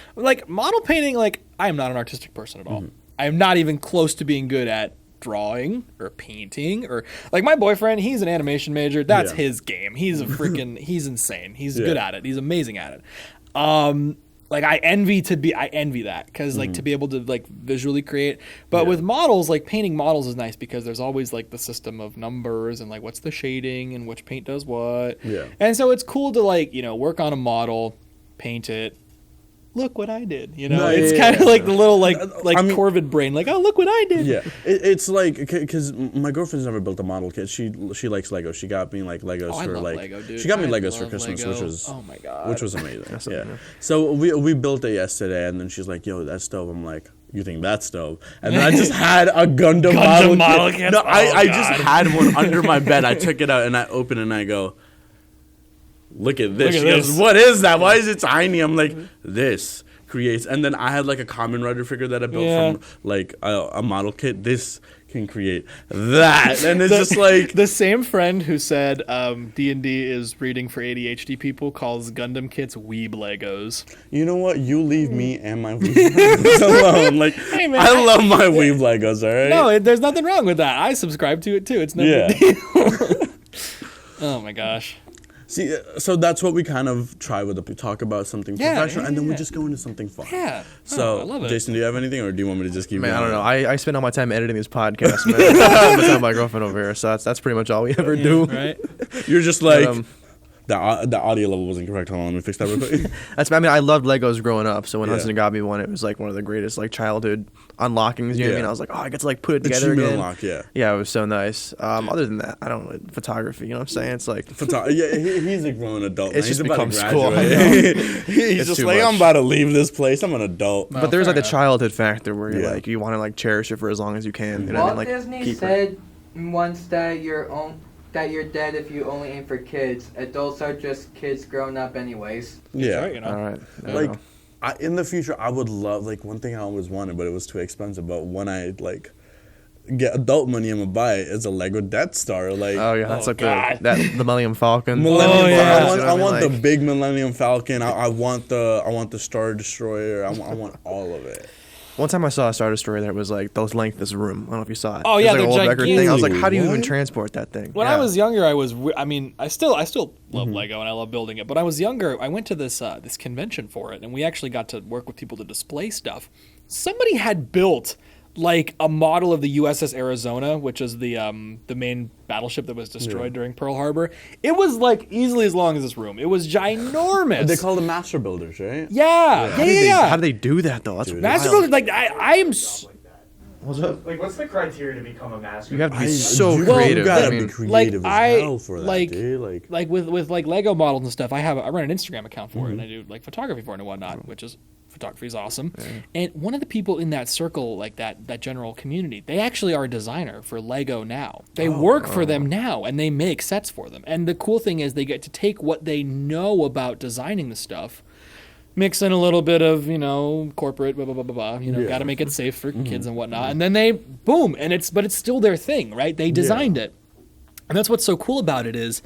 model painting, like I am not an artistic person at all. I am not even close to being good at drawing or painting or like my boyfriend, he's an animation major. That's his game. He's a freaking he's insane. He's good at it. He's amazing at it. Like I envy that because like to be able to like visually create, but with models, like painting models is nice because there's always like the system of numbers and like what's the shading and which paint does what. Yeah. And so it's cool to like, work on a model, paint it, look what I did. You know, No, it's yeah, kind of yeah. like the little like I mean- Corvid brain, like, oh, look what I did. Yeah, it's like because my girlfriend's never built a model kit. She likes Lego. She got me like Legos Oh, I for love like Lego, dude. she got me I Legos for love Christmas, Lego. which was Oh my God. which was amazing. That's Yeah. amazing. So we built it yesterday, and then she's like, "Yo, that's dope." I'm like, "You think that's dope?" And then I just had a Gundam model kit. kit. No, Oh, I just God. had one under my bed. I took it out and I opened it and I go, "Look at this." Look at She goes, this. "What is that? Why is it tiny?" I'm like, "This creates." And then I had like a Common Rider figure that I built from like a model kit. This can create that, and it's just like the same friend who said D&D is reading for ADHD people calls Gundam kits weeb Legos. you know what? You leave me and my Weeb Legos alone. Like Hey, man, I love my Weeb Legos. All right. No, there's nothing wrong with that. I subscribe to it too. It's no big deal. Oh my gosh. See, so that's what we kind of try with we talk about something professional, and then we yeah. just go into something fun. Yeah. So, I love it. Jason, do you have anything, or do you want me to just keep Man, I going? don't know. I spend all my time editing these podcasts, man. I spend my girlfriend over here, so that's pretty much all we ever do. Right? You're just like But, the audio level wasn't correct. Hold on, let me fix that real quick. I mean, I loved Legos growing up, so when Yeah. Hudson got me one, it was like one of the greatest like childhood unlockings. You know what I Yeah. mean? I was like, oh, I get to like put it together Achievement again. unlock, yeah. Yeah, it was so nice. Other than that, I don't know, photography. You know what I'm saying? It's like Yeah, he's a grown adult. It's now. He's just about to become school. graduate. He's It's just too like, much. I'm about to leave this place. I'm an adult. But there's fair like the enough. childhood factor where you're Yeah. like you want to like cherish it for as long as you can. You know what I Walt mean? Like Disney keep it. said once that you're dead if you only aim for kids. Adults are just kids grown up anyways. Yeah. Right, you know. All right. I Like, know. in the future, I would love, like, one thing I always wanted, but it was too expensive. But when I, like, get adult money, I'm going to buy it. It's a Lego Death Star. Like, Oh yeah, that's Oh, like God. the Millennium Falcon. Millennium Oh, yeah. Falcon. I want the Like, big Millennium Falcon. I want the Star Destroyer. I want all of it. One time I saw a Star Destroyer that was like the length of this room. I don't know if you saw it. Oh, It was yeah, like they're an old record thing. I was like, gigantic. how do you even What? transport that thing? When Yeah. I was younger, I still love Lego and I love building it. But when I was younger, I went to this convention for it, and we actually got to work with people to display stuff. Somebody had built like a model of the USS Arizona, which is the main battleship that was destroyed during Pearl Harbor. It was like easily as long as this room. It was ginormous. They call them Master Builders, right? yeah. How do they do that though? That's Master wild. Builder, like I am. What's up? Like, what's the criteria to become a master? You have to be I- so you creative. gotta I be mean, creative as hell for that, like, dude. like with like Lego models and stuff. I run an Instagram account for it, and I do like photography for it and whatnot, which is photography is awesome. And one of the people in that circle, like that general community, they actually are a designer for Lego now. They work for them now, and they make sets for them. And the cool thing is they get to take what they know about designing the stuff, mix in a little bit of, corporate, blah, blah, blah, blah, blah. Got to make it safe for kids and whatnot. And then they, boom, but it's still their thing, right? They designed it. And that's what's so cool about it is,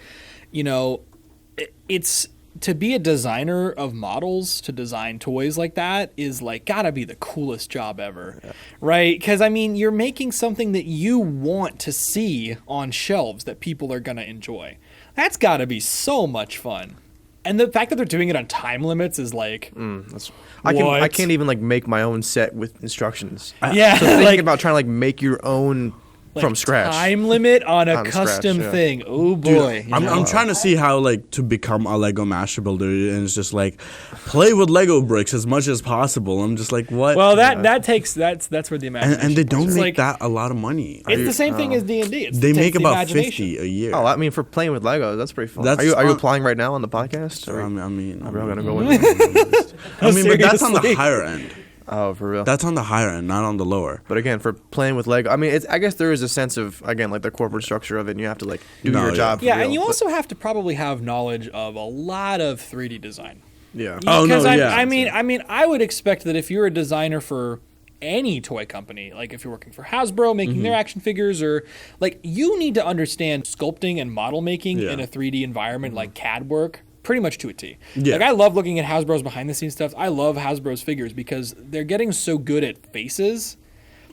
it's to be a designer of models, to design toys like that is like gotta be the coolest job ever, right? Because I mean, you're making something that you want to see on shelves that people are gonna enjoy. That's gotta be so much fun. And the fact that they're doing it on time limits is like, I What? can't even like make my own set with instructions. yeah, So thinking like, about trying to like make your own from scratch. Time limit on a On custom scratch, yeah. thing. Oh boy. I'm trying to see how to become a Lego Master Builder, and it's just like play with Lego bricks as much as possible. I'm just like, what? Well, that's where the imagination. and they don't comes. make It's like, that a lot of money. It's the same thing as D&D. They make about imagination. 50 a year. Oh, I mean, for playing with Legos, that's pretty fun. That's Are you fun. applying right now on the podcast? Or I mean, are we all gonna go in? but that's on the Seriously? higher end. Oh, for real. That's on the higher end, not on the lower. But again, for playing with Lego, I mean, I guess there is a sense of again like the corporate structure of it, and you have to like do No, your yeah. job. For Yeah, real, and you but- also have to probably have knowledge of a lot of 3D design. yeah. Oh, no, Because yeah. I mean, I would expect that if you're a designer for any toy company, like if you're working for Hasbro making their action figures, or like you need to understand sculpting and model making Yeah. in a 3D environment like CAD work pretty much to a T. Yeah. Like I love looking at Hasbro's behind the scenes stuff. I love Hasbro's figures because they're getting so good at faces.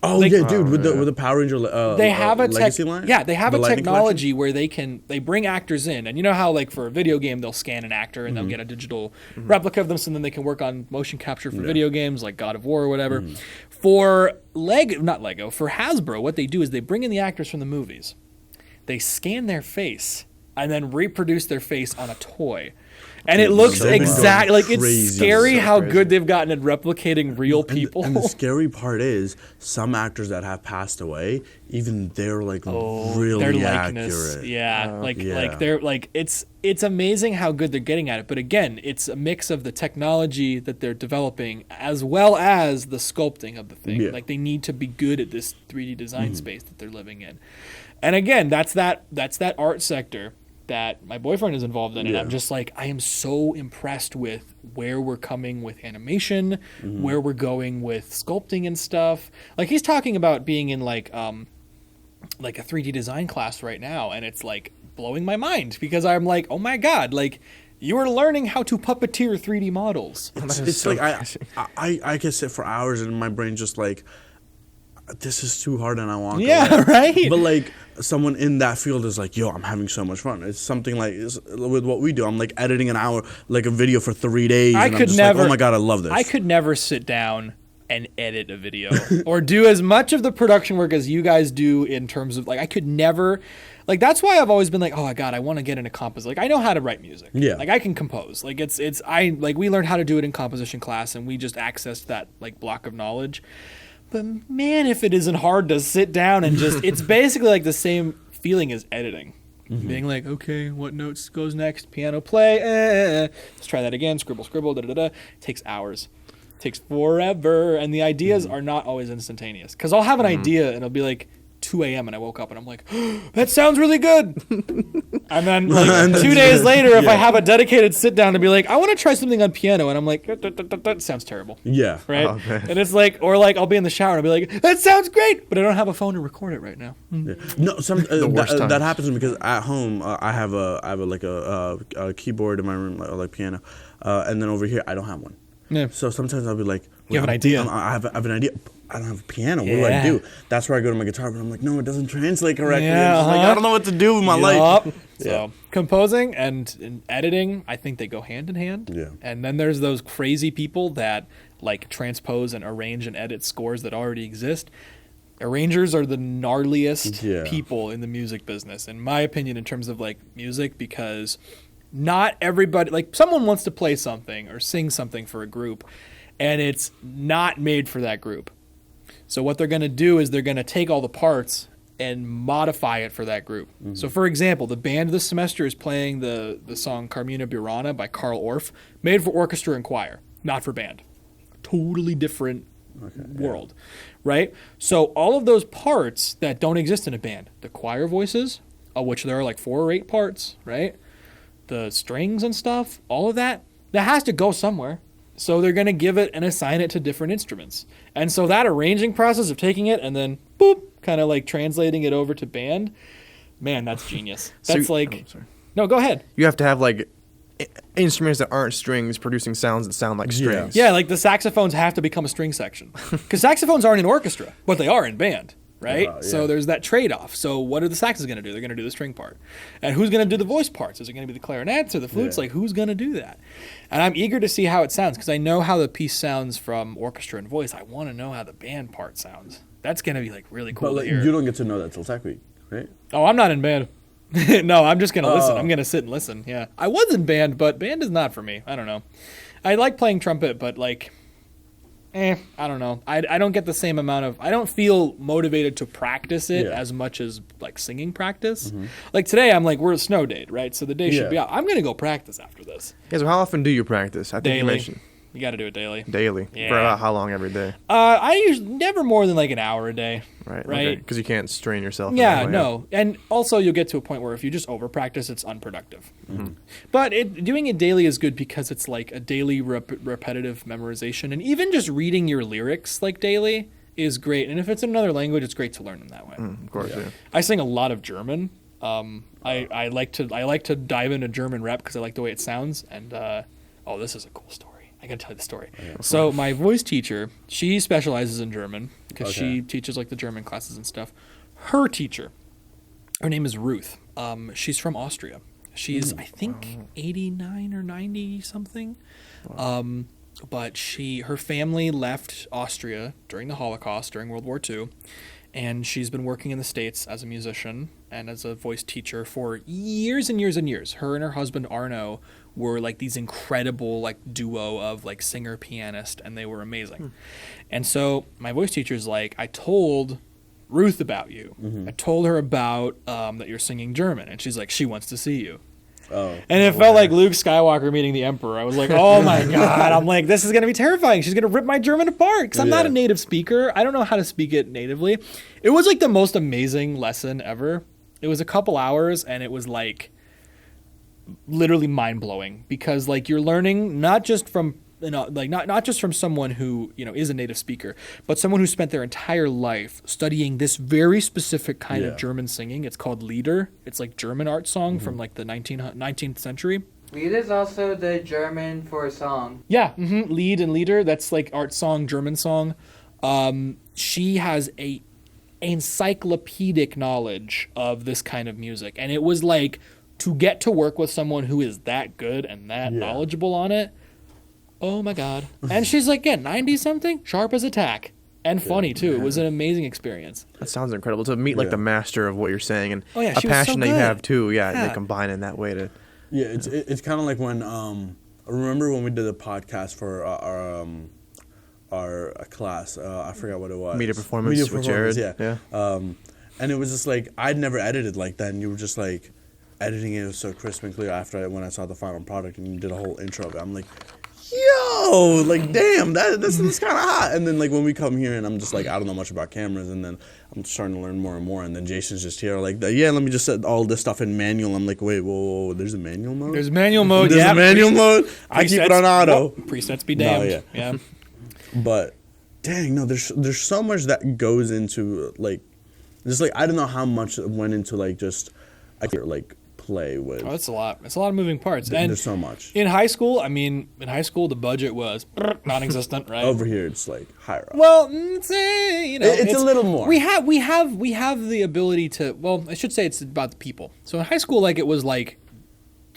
Oh Like- yeah, dude, with the Power Ranger They have a legacy line. Yeah, they have The a Lightning technology where they bring actors in, and you know how like for a video game they'll scan an actor and they'll get a digital replica of them, so then they can work on motion capture for video games like God of War or whatever. For for Hasbro, what they do is they bring in the actors from the movies, they scan their face and then reproduce their face on a toy. And it looks exactly like it's scary how good they've gotten at replicating real people. And the scary part is some actors that have passed away, even they're like really their likeness, accurate. Like they're like it's amazing how good they're getting at it. But again, it's a mix of the technology that they're developing as well as the sculpting of the thing. Yeah. Like they need to be good at this 3D design space that they're living in. And again, that's that art sector that my boyfriend is involved in, and I'm just like, I am so impressed with where we're coming with animation, where we're going with sculpting and stuff. Like he's talking about being in like a 3D design class right now, and it's like blowing my mind because I'm like, oh my god, like you are learning how to puppeteer 3D models. It's so like I can sit for hours and my brain just like, this is too hard and I want to away. Right. But like someone in that field is like, yo, I'm having so much fun. It's something like with what we do. I'm like editing an hour, like a video for 3 days. I and could I'm just never. Like, oh my god, I love this. I could never sit down and edit a video or do as much of the production work as you guys do in terms of like I could never. Like that's why I've always been like, oh my god, I want to get into composition. Like I know how to write music. Yeah. Like I can compose. Like we learned how to do it in composition class and we just accessed that like block of knowledge. But man, if it isn't hard to sit down and just, it's basically like the same feeling as editing. Being like, okay, what notes goes next? Piano play. Let's try that again. Scribble, scribble, It takes hours. It takes forever. And the ideas are not always instantaneous. Because I'll have an idea and it'll be like 2 a.m. and I woke up and I'm like, oh, that sounds really good. And then like 2 days later, if I have a dedicated sit down to be like, I want to try something on piano, and I'm like, that sounds terrible. Yeah. Right. And it's like, or like I'll be in the shower and I'll be like, that sounds great, but I don't have a phone to record it right now. Yeah. No, that happens because at home I have a keyboard in my room, like piano, and then over here I don't have one. Yeah. So sometimes I'll be like, you have an idea. I have an idea. I don't have a piano. What do I do? That's where I go to my guitar, but I'm like, no, it doesn't translate correctly. Yeah, Like, I don't know what to do with my life. So composing and editing, I think they go hand in hand. Yeah. And then there's those crazy people that like transpose and arrange and edit scores that already exist. Arrangers are the gnarliest people in the music business, in my opinion, in terms of like music, because not everybody, like someone wants to play something or sing something for a group, and it's not made for that group. So what they're going to do is they're going to take all the parts and modify it for that group. So for example, the band this semester is playing the song Carmina Burana by Carl Orff, made for orchestra and choir, not for band. Totally different world, right? So all of those parts that don't exist in a band, the choir voices, of which there are like 4 or 8 parts, right? The strings and stuff, all of that has to go somewhere. So they're going to give it and assign it to different instruments. And so that arranging process of taking it and then, boop, kind of like translating it over to band, man, that's genius. That's no, go ahead. You have to have like instruments that aren't strings producing sounds that sound like strings. Yeah, like the saxophones have to become a string section. Because saxophones aren't in orchestra, but they are in band. Right? So there's that trade-off. So what are the saxes going to do? They're going to do the string part. And who's going to do the voice parts? Is it going to be the clarinets or the flutes? Like, who's going to do that? And I'm eager to see how it sounds, because I know how the piece sounds from orchestra and voice. I want to know how the band part sounds. That's going to be, like, really cool to hear. You don't get to know that till tech week, right? Oh, I'm not in band. No, I'm just going to listen. I'm going to sit and listen, yeah. I was in band, but band is not for me. I don't know. I like playing trumpet, but, like... I don't know. I don't get the same amount of... I don't feel motivated to practice it as much as, like, singing practice. Like, today, I'm like, we're a snow date, right? So the day should be out. I'm going to go practice after this. Yeah, so how often do you practice? I think daily. You mentioned. You got to do it daily. Daily? Yeah. For about how long every day? I usually never more than, like, an hour a day. Right? Because you can't strain yourself. Yeah, no. And also, you'll get to a point where if you just over-practice, it's unproductive. But doing it daily is good because it's like a daily repetitive memorization. And even just reading your lyrics like daily is great. And if it's in another language, it's great to learn them that way. Of course, yeah. I sing a lot of German. I like to dive into German rap because I like the way it sounds. And this is a cool story. I gotta tell you the story. So my voice teacher, she specializes in German because she teaches like the German classes and stuff. Her teacher, her name is Ruth. She's from Austria. She's I think 89 or 90 something. But her family left Austria during the Holocaust, during World War II, and she's been working in the States as a musician and as a voice teacher for years and years and years. Her and her husband Arno were like these incredible like duo of like singer pianist, and they were amazing. And so my voice teacher's like, I told Ruth about you. I told her about that you're singing German, and she's like, she wants to see you. Oh, and it felt like Luke Skywalker meeting the Emperor. I was like, oh my God. I'm like, this is going to be terrifying. She's going to rip my German apart because I'm not a native speaker. I don't know how to speak it natively. It was like the most amazing lesson ever. It was a couple hours, and it was like literally mind-blowing because like you're learning not just from not just from someone who is a native speaker, but someone who spent their entire life studying this very specific kind of German singing. It's called Lieder. It's like German art song from like the 19th century. Lied is also the German for song. Yeah, Lied and Lieder. That's like art song, German song. She has a encyclopedic knowledge of this kind of music, and it was like to get to work with someone who is that good and that knowledgeable on it. Oh my God. And she's like, 90-something, sharp as a tack. And funny too. It was an amazing experience. That sounds incredible to meet like the master of what you're saying and a she was passion so that you good. have too. Yeah, they combine in that way to. Yeah, it's kind of like when remember when we did a podcast for our class. I forgot what it was. Media performance with Jared. Yeah. And it was just like I'd never edited like that, and you were just like editing it so crisp and clear when I saw the final product, and you did a whole intro of it. I'm like, yo, like damn, this is kind of hot. And then like when we come here, and I'm just like, I don't know much about cameras, and then I'm starting to learn more and more. And then Jason's just here like, let me just set all this stuff in manual. I'm like, wait, whoa, there's a manual mode. There's manual mode. There's a manual mode. I keep it on auto. Presets be damned. No, yeah. But dang, no, there's so much that goes into like, just like I don't know how much went into like just like play with. Oh, it's a lot. It's a lot of moving parts. And And there's so much. in high school, the budget was non-existent, right? Over here, it's like higher up. Well, it's a little more. We have the ability to. Well, I should say it's about the people. So in high school, like it was like,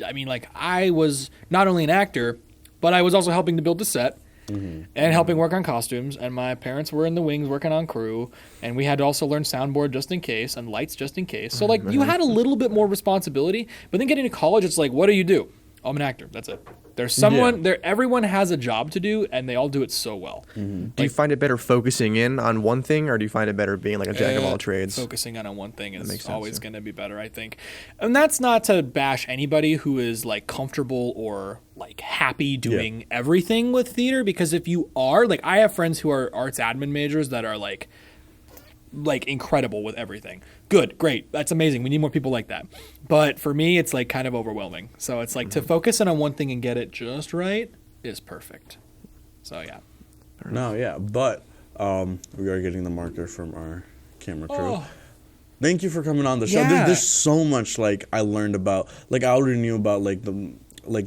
I was not only an actor, but I was also helping to build the set. And helping work on costumes, and my parents were in the wings working on crew, and we had to also learn soundboard just in case and lights just in case. So like you had a little bit more responsibility, but then getting to college, it's like, what do you do? Oh, I'm an actor. That's it. There's someone there. Everyone has a job to do, and they all do it so well. Do you find it better focusing in on one thing, or do you find it better being like a jack of all trades? Focusing on one thing is makes sense, always going to be better, I think. And that's not to bash anybody who is like comfortable or like happy doing everything with theater, because if you are, like, I have friends who are arts admin majors that are like incredible with everything. Good, great, that's amazing. We need more people like that. But for me, it's like kind of overwhelming. So it's like to focus in on one thing and get it just right is perfect. So yeah. No, yeah, but we are getting the marker from our camera crew. Oh. Thank you for coming on the show. Yeah. There's so much like I learned about. Like I already knew about like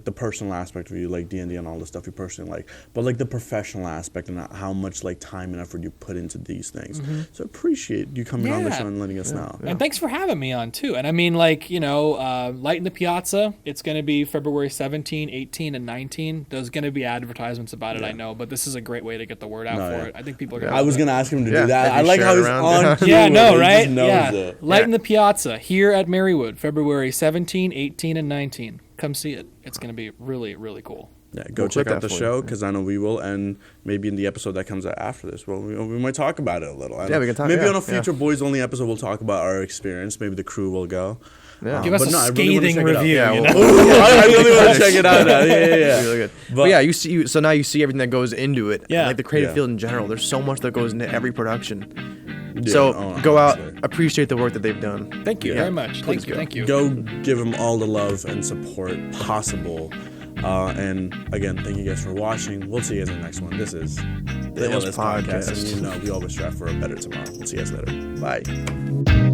the personal aspect of you, like D&D and all the stuff you personally like, but like the professional aspect and how much like time and effort you put into these things. So I appreciate you coming on the show and letting us know. And thanks for having me on too. And I mean, like, Light in the Piazza, it's going to be February 17, 18, and 19. There's going to be advertisements about it, I know, but this is a great way to get the word out for it. I think people are going to I was going to ask him to do that. Maybe I like share how it he's around. on cue. Yeah, no, He right? just knows Yeah. it. Light in the Piazza here at Marywood, February 17, 18, and 19. Come see it. It's going to be really, really cool. Yeah, go We'll check clip out the that for show you. because I know we will, and maybe in the episode that comes out after this, well, we might talk about it a little. Yeah, we can talk. Maybe on a future Boys Only episode, we'll talk about our experience. Maybe the crew will go. Yeah. Give us but a no, I really wanna scathing check it out. review. Yeah, you well- know? I really want to check it out now. Yeah. Really good. But- But yeah, so now you see everything that goes into it. Yeah. Like the creative Yeah. field in general. There's so much that goes into every production. Yeah, So oh, go out, honestly. appreciate the work that they've done. Thank you Yeah. very much. Please Thank you. Go give them all the love and support possible. And again, thank you guys for watching. We'll see you guys in the next one. This is the Illest Illest Podcast. Podcast. And we always strive for a better tomorrow. We'll see you guys later. Bye.